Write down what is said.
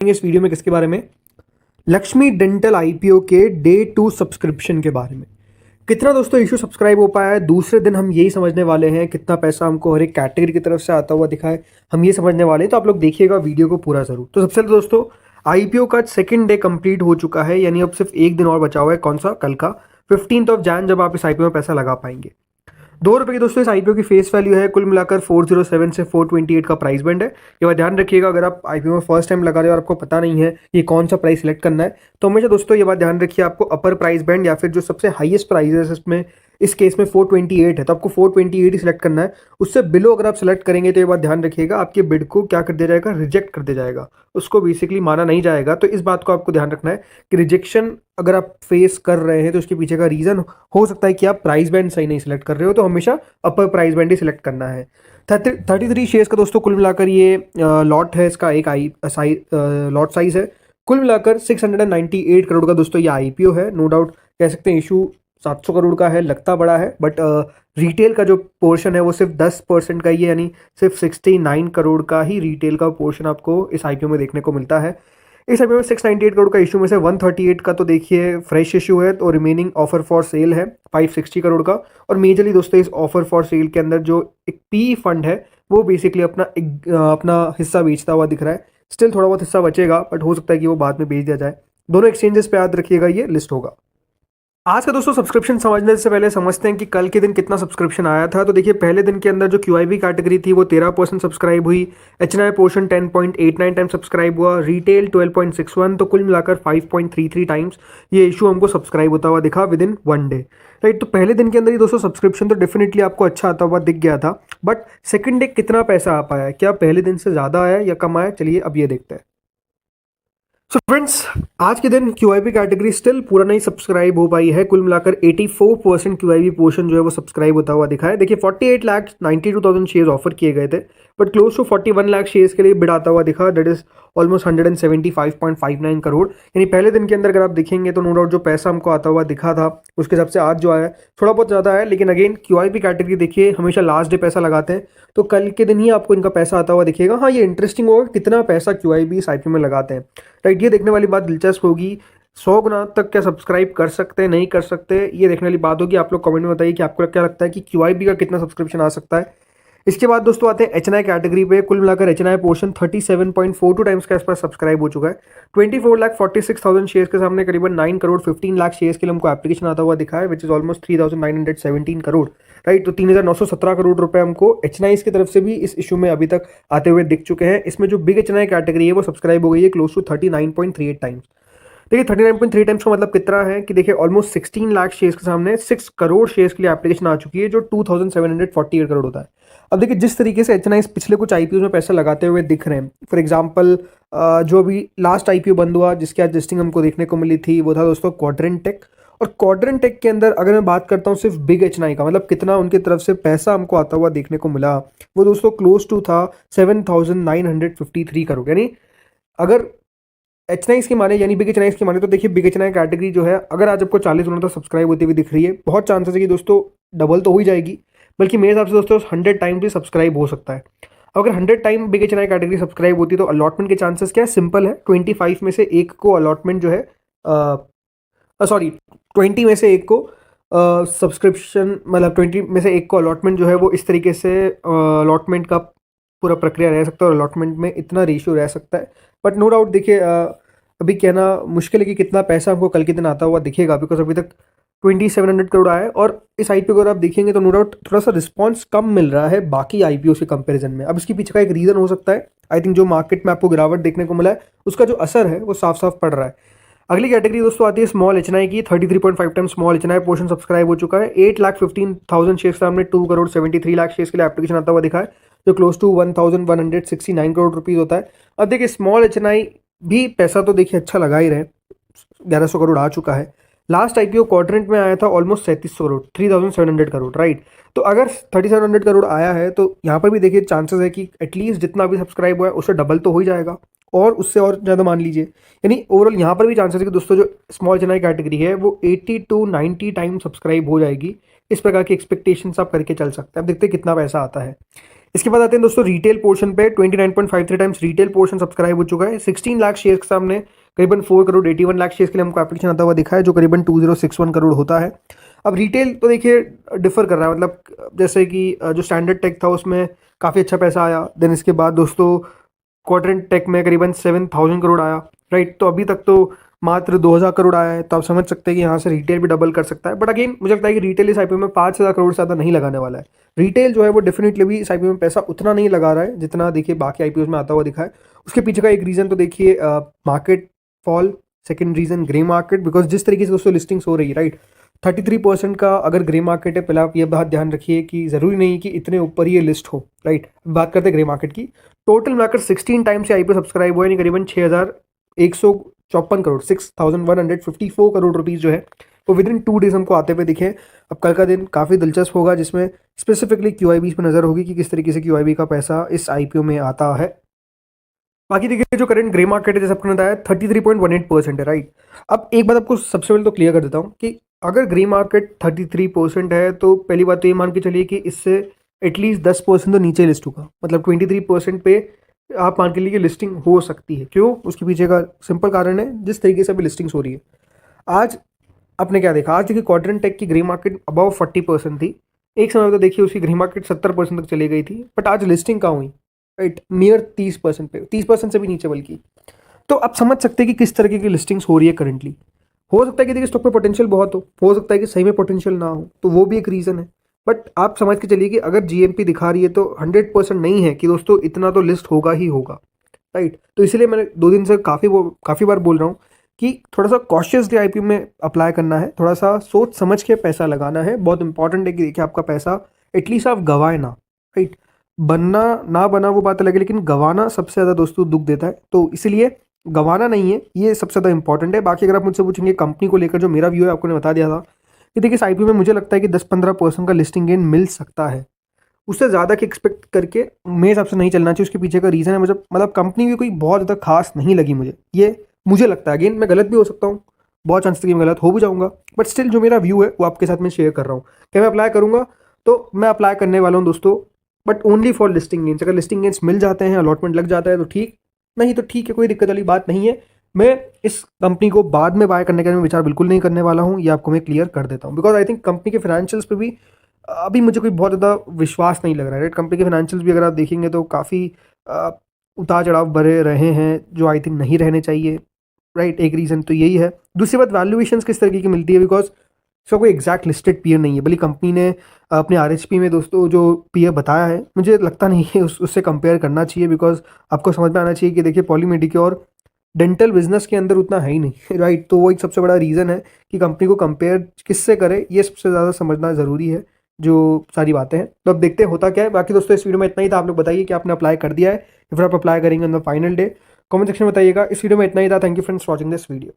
इस वीडियो में किसके बारे में? लक्ष्मी डेंटल आईपीओ के डे 2 सब्सक्रिप्शन के बारे में। कितना दोस्तों इशू सब्सक्राइब हो पाया है, दूसरे दिन हम यही समझने वाले हैं। कितना पैसा हमको हर एक कैटेगरी की तरफ से आता हुआ दिखा है, हम ये समझने वाले हैं। तो आप लोग देखिएगा वीडियो को पूरा जरूर। तो सबसे पहले दोस्तों, आईपीओ का सेकंड डे कंप्लीट हो चुका है, यानी अब सिर्फ एक दिन और बचा हुआ है। कौन सा? कल का 15 जनवरी, जब आप इस आईपीओ में पैसा लगा पाएंगे। ₹2 की दोस्तों इस आईपीओ की फेस वैल्यू है। कुल मिलाकर 407 से 428 का प्राइस बैंड है। ये बात ध्यान रखिएगा, अगर आप आईपीओ में फर्स्ट टाइम लगा रहे हो और आपको पता नहीं है ये कौन सा प्राइस सिलेक्ट करना है, तो हमेशा दोस्तों ये बात ध्यान रखिए, आपको अपर प्राइस बैंड या फिर जो सबसे हाईएस्ट प्राइस है इसमें, इस केस में 428 है, तो आपको 428 ही सिलेक्ट करना है। उससे बिलो अगर आप सिलेक्ट करेंगे तो ये बात ध्यान रखिएगा, आपके बिड को क्या कर दिया जाएगा? रिजेक्ट कर दिया जाएगा, उसको बेसिकली माना नहीं जाएगा। तो इस बात को आपको ध्यान रखना है कि रिजेक्शन अगर आप फेस कर रहे हैं तो उसके पीछे का रीजन हो सकता है कि आप प्राइस बैंड सही नहीं सिलेक्ट कर रहे हो, तो हमेशा अपर प्राइस बैंड ही सिलेक्ट करना है। 33 शेयर्स का दोस्तों कुल मिलाकर ये लॉट है, इसका एक लॉट साइज है। कुल मिलाकर 698 करोड़ का दोस्तों ये आईपीओ है। नो डाउट कह सकते हैं इशू 700 करोड़ का है, लगता बड़ा है, बट रिटेल का जो पोर्शन है वो सिर्फ 10% का ही है, यानी सिर्फ 69 करोड़ का ही रिटेल का पोर्शन आपको इस आईपीओ में देखने को मिलता है। इस आईपीओ में 698 करोड़ का इशू में से 138 का तो देखिए फ्रेश इशू है, तो रिमेनिंग ऑफर फॉर सेल है 560 करोड़ का। और मेजरली दोस्तों इस ऑफर फॉर सेल के अंदर जो एक पी फंड है वो बेसिकली अपना हिस्सा बेचता हुआ दिख रहा है। स्टिल थोड़ा बहुत हिस्सा बचेगा, बट हो सकता है कि वो बाद में बेच दिया जाए। दोनों एक्सचेंजेस पे याद रखिएगा ये लिस्ट होगा। आज का दोस्तों सब्सक्रिप्शन समझने से पहले समझते हैं कि कल के दिन कितना सब्सक्रिप्शन आया था। तो देखिए पहले दिन के अंदर जो क्यूआईबी कैटेगरी थी वो 13% सब्सक्राइब हुई, एचएनआई पोर्शन 10.89 टाइम सब्सक्राइब हुआ, रिटेल 12.61, तो कुल मिलाकर 5.33 टाइम्स ये इशू हमको सब्सक्राइब होता हुआ दिखा with in one day, right. तो पहले दिन के अंदर ही दोस्तों सब्सक्रिप्शन तो डेफिनेटली आपको अच्छा आता हुआ दिख गया था, बट सेकेंड डे कितना पैसा आ पाया, क्या पहले दिन से ज़्यादा आया या कम आया, चलिए अब ये देखते हैं। सो फ्रेंड्स, आज के दिन क्यूआईबी कैटेगरी स्टिल पूरा नहीं सब्सक्राइब हो पाई है। कुल मिलाकर 84% क्यूआईबी पोर्शन जो है वो सब्सक्राइब होता हुआ दिखा है। देखिए 48,92,000 शेयर्स ऑफर किए गए थे, but close to 41 lakh shares के लिए बिड आता हुआ दिखा, दैट इज ऑलमोस्ट 175.59 करोड़। यानी पहले दिन के अंदर अगर आप देखेंगे तो नो डाउट जो पैसा हमको आता हुआ दिखा था उसके हिसाब से आज जो आया थोड़ा बहुत ज़्यादा है, लेकिन अगेन क्यूआईबी कैटेगरी देखिए हमेशा लास्ट डे पैसा लगाते हैं, तो कल के दिन ही आपको इनका पैसा आता हुआ दिखेगा। हाँ, ये इंटरेस्टिंग होगा कितना पैसा क्यूआईबी इस आईपीओ में लगाते हैं, राइट। ये देखने वाली बात दिलचस्प होगी। 100 गुना तक क्या सब्सक्राइब कर सकते हैं, नहीं कर सकते, ये देखने वाली बात होगी। आप लोग कमेंट में बताइए कि आपको क्या लगता है कि क्यूआईबी का कितना सब्सक्रिप्शन आ सकता है। इसके बाद दोस्तों आते हैं एचएनआई कैटेगरी पे। कुल मिलाकर एचएनआई पोर्शन 37.42 टाइम्स के आसपास सब्सक्राइब हो चुका है। 24,46,000 शेयर्स के सामने करीबन 9 करोड़ 15 लाख शेयर्स के लिए हमको एप्लीकेशन आता हुआ दिखा है, which is almost 3,917 crore, right. तो 3,917 करोड़ रुपए हमको एचएनआई की तरफ से भी इस इशू में अभी तक आते हुए दिख चुके हैं। इसमें जो बिग एचएनआई कैटेगरी है वो सब्सक्राइब हो गई है क्लोज टू 39.38 टाइम्स। देखिए 39.3 टाइम्स का मतलब कितना है कि देखिए ऑलमोस्ट 16 लाख शेयर्स के सामने 6 करोड़ शेयर्स के लिए एप्लीकेशन आ चुकी है, जो 2,748 करोड़ होता है। अब देखिए जिस तरीके से एचएनआई पिछले कुछ आईपीओ में पैसा लगाते हुए दिख रहे हैं, फॉर एग्जांपल जो अभी लास्ट आईपीओ बंद हुआ जिसकी आज लिस्टिंग हमको देखने को मिली थी वो था दोस्तों क्वाड्रेंट टेक। और क्वाड्रेंट टेक के अंदर अगर मैं बात करता हूँ सिर्फ बिग एचएनआई का, मतलब कितना उनकी तरफ से पैसा हमको आता हुआ देखने को मिला, वो दोस्तों क्लोज टू था 7,953 करोड़। यानी अगर एचएनआई की माने, यानी बिग एचएनआई की माने, तो देखिए बिग एचएनआई कैटेगरी जो है अगर आज आपको 40 गुना तक सब्सक्राइब होती हुई दिख रही है, बहुत चांसेस है कि दोस्तों डबल तो हो ही जाएगी, बल्कि मेरे हिसाब से दोस्तों 100 टाइम भी सब्सक्राइब हो सकता है। अगर 100 time big HNI category subscribe होती है तो अलॉटमेंट के चांसेस क्या है? सिंपल है, 25 में से एक को अलॉटमेंट जो है, सॉरी 20 में से एक को सब्सक्रिप्शन, मतलब 20 में से एक को अलॉटमेंट जो है वो इस तरीके से अलॉटमेंट का पूरा प्रक्रिया रह सकता है और अलॉटमेंट में इतना रेशियो रह सकता है। बट नो डाउट देखिए अभी कहना मुश्किल है कि कितना पैसा हमको कल के दिन आता हुआ दिखेगा, बिकॉज अभी तक 2,700 करोड़ आया है। और इस आईपीओ को अगर आप देखेंगे तो नो डाउट थोड़ा सा रिस्पॉन्स कम मिल रहा है बाकी आईपीओ के कंपेरिजन में। अब इसके पीछे का एक रीज़न हो सकता है, आई थिंक जो मार्केट में आपको गिरावट देखने को मिला है उसका जो असर है वो साफ साफ पड़ रहा है। अगली कैटेगरी दोस्तों आती है स्मॉल एचएनआई की। 33.5 time small HNI portion subscribe हो चुका है। 8,15,000 शेयर्स के सामने 2 करोड़ 73 लाख शेयर्स के लिए एप्लीकेशन आता हुआ दिखा है, जो क्लोज टू 1,169 करोड़ रुपीज़ होता है। अब देखिए स्मॉल एचएनआई भी पैसा तो देखिए अच्छा लगा ही रहे, 1,100 करोड़ आ चुका है। लास्ट आईपीओ क्वाड्रेंट में आया था ऑलमोस्ट 3,700 करोड़, 3,700 करोड़, राइट। तो अगर 3,700 करोड़ आया है तो यहाँ पर भी देखिए चांसेस है कि एटलीस्ट जितना भी सब्सक्राइब हुआ है उससे डबल तो हो ही जाएगा, और उससे और ज़्यादा मान लीजिए। यानी ओवरऑल यहाँ पर भी चांसेस है कि दोस्तों जो स्मॉल एचएनआई कैटेगरी है वो 80 to 90 टाइम सब्सक्राइब हो जाएगी। इस प्रकार की एक्सपेक्टेशंस आप करके चल सकते हैं। अब देखते हैं कितना पैसा आता है। इसके बाद आते हैं दोस्तों रिटेल पोर्शन पे। 29.53 टाइम्स रिटेल पोर्शन सब्सक्राइब हो चुका है। 16 लाख शेयर के सामने करीबन 4 करोड़ 81 लाख शेयर के लिए हमको एप्लीकेशन आता हुआ दिखा है, जो करीबन 2061 करोड़ होता है। अब रिटेल तो देखिए डिफर कर रहा है, मतलब जैसे कि जो स्टैंडर्ड टेक था उसमें काफ़ी अच्छा पैसा आया। देन इसके बाद दोस्तों क्वाड्रेंट टेक में करीबन 7000 करोड़ आया, राइट। तो अभी तक तो मात्र 2000 करोड़ आया है, तो आप समझ सकते हैं कि यहाँ से रिटेल भी डबल कर सकता है। बट अगेन मुझे लगता है कि रिटेल इस आईपीओ में 5000 करोड़ से ज़्यादा नहीं लगाने वाला है। रिटेल जो है वो डेफिनेटली भी इस आईपीओ में पैसा उतना नहीं लगा रहा है जितना देखिए बाकी आईपीओ में आता हुआ दिखा है। उसके पीछे का एक रीज़न तो देखिए market fall, second reason grey market, because जिस तरीके से दोस्तों लिस्टिंग्स हो रही है, राइट, 33% का अगर ग्रे मार्केट है, पहले आप ये बात ध्यान रखिए कि ज़रूरी नहीं कि इतने ऊपर ये लिस्ट हो, राइट। बात करते हैं ग्रे मार्केट की। टोटल मिलाकर 16 टाइम से आईपीओ सब्सक्राइब हुआ है, यानी करीबन 6154 करोड़ 6154 करोड़ रुपीज़ जो है वो विद इन 2 डेज हमको आते हुए दिखे। अब कल का दिन काफ़ी दिलचस्प होगा, जिसमें स्पेसिफिकली क्यूआईबी पे नज़र होगी कि किस तरीके से क्यूआईबी का पैसा इस आईपीओ में आता है। बाकी देखिए जो करंट ग्रे मार्केट है, जैसे आपको बताया 33.18% है, राइट। अब एक बात आपको सबसे पहले तो क्लियर कर देता हूँ कि अगर ग्रे मार्केट 33% है तो पहली बात तो ये मान के चलिए कि इससे एटलीस्ट 10% तो नीचे लिस्ट होगा, मतलब 23% पे आप मान के लिए लिस्टिंग हो सकती है। क्यों? उसके पीछे का सिंपल कारण है, जिस तरीके से अभी लिस्टिंग्स हो रही है। आज आपने क्या देखा, आज देखिए क्वाड्रेंट टेक की ग्रे मार्केट अबाउ 40% थी। एक समय तो देखिए उसकी ग्रे मार्केट 70% तक चली गई थी, बट आज लिस्टिंग कहाँ हुई, राइट, नियर 30% पे, 30% से भी नीचे बल्कि। तो आप समझ सकते हैं कि किस तरीके की लिस्टिंग्स हो रही है करंटली। हो सकता है कि देखिए स्टॉक में पोटेंशियल बहुत हो सकता है कि सही में पोटेंशियल ना हो, तो वो भी एक रीज़न है। बट आप समझ के चलिए कि अगर जीएमपी दिखा रही है तो 100% नहीं है कि दोस्तों इतना तो लिस्ट होगा ही होगा, राइट। तो इसलिए मैंने 2 दिन से काफ़ी बार बोल रहा हूँ कि थोड़ा सा कॉशियसली आईपीओ में अप्लाई करना है, थोड़ा सा सोच समझ के पैसा लगाना है। बहुत इंपॉर्टेंट है कि देखिए आपका पैसा एटलीस्ट आप गवाए ना, राइट। बनना ना बना वो बात अलग है, लेकिन गवाना सबसे ज़्यादा दोस्तों दुख देता है, तो इसलिए गवाना नहीं है, ये सबसे ज़्यादा इंपॉर्टेंट है। बाकी अगर आप मुझसे पूछेंगे कंपनी को लेकर जो मेरा व्यू है, आपको ने बता दिया था कि देखिए इस आईपीओ में मुझे लगता है कि 10-15% का लिस्टिंग गेन मिल सकता है। उससे ज़्यादा की एक्सपेक्ट करके मेरे हिसाब से नहीं चलना चाहिए। उसके पीछे का रीज़न है, मुझे मतलब कंपनी भी कोई बहुत ज़्यादा खास नहीं लगी मुझे, ये मुझे लगता है। अगेन मैं गलत भी हो सकता हूँ, बहुत चांस कि मैं गलत हो भी जाऊँगा, बट स्टिल जो मेरा व्यू है वो आपके साथ मैं शेयर कर रहा हूँ। क्या मैं अप्लाई करूँगा? तो मैं अप्लाई करने वाला हूँ दोस्तों, but only for listing gains. अगर लिस्टिंग गेंस मिल जाते हैं, अलॉटमेंट लग जाता है तो ठीक, नहीं तो ठीक है, कोई दिक्कत वाली बात नहीं है। मैं इस कंपनी को बाद में बाय करने का मैं विचार बिल्कुल नहीं करने वाला हूँ, ये आपको मैं क्लियर कर देता हूँ। बिकॉज आई थिंक कंपनी के फाइनेंशियल्स पे भी अभी मुझे कोई बहुत ज़्यादा विश्वास नहीं लग रहा है, राइट। कंपनी के फाइनेंशियल्स भी अगर आप देखेंगे तो काफ़ी उतार चढ़ाव भरे रहे हैं, जो आई थिंक नहीं रहने चाहिए, राइट। एक रीज़न तो यही है। दूसरी बात, वैल्यूएशंस किस तरीके की मिलती है, बिकॉज इसका कोई एग्जैक्ट लिस्टेड पीयर नहीं है, बल्कि कंपनी ने अपने आरएचपी में दोस्तों जो पीयर बताया है, मुझे लगता नहीं है उससे कंपेयर करना चाहिए। बिकॉज आपको समझ में आना चाहिए कि देखिए पॉलीमेडिक्योर डेंटल बिजनेस के अंदर उतना है ही नहीं, राइट। तो वो एक सबसे बड़ा रीज़न है कि कंपनी को कंपेयर किससे करे, ये सबसे ज़्यादा समझना ज़रूरी है। जो सारी बातें हैं तो अब देखते हैं होता क्या है। बाकी दोस्तों इस वीडियो में इतना ही था। आप लोग बताइए कि आपने अप्लाई कर दिया है या फिर आप अप्लाई करेंगे on the final day. Comment section में बताइएगा। इस वीडियो में इतना ही था। Thank you friends watching this video.